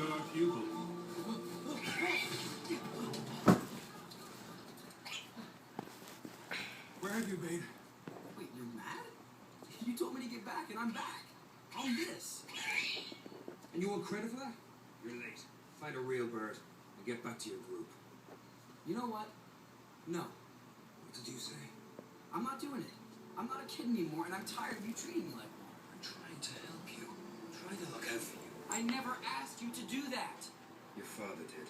star pupil. Where have you been? Wait, you're mad? You told me to get back, and I'm back. On this. And you want credit for that? You're late. Find a real bird and get back to your group. You know what? No. What did you say? I'm not doing it. I'm not a kid anymore, and I'm tired of you treating me like one. I'm trying to help you. I'm trying to look out for you. I never asked you to do that. Your father did.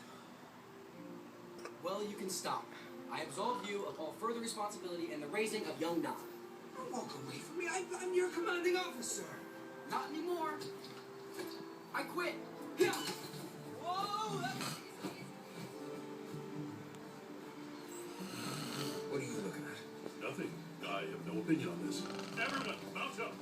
Well, you can stop. I absolve you of all further responsibility in the raising of young Don. Don't walk away from me. I'm your commanding officer. Not anymore. I quit. Yeah. Whoa! What are you looking at? Nothing. I have no opinion on this. Everyone, mount up.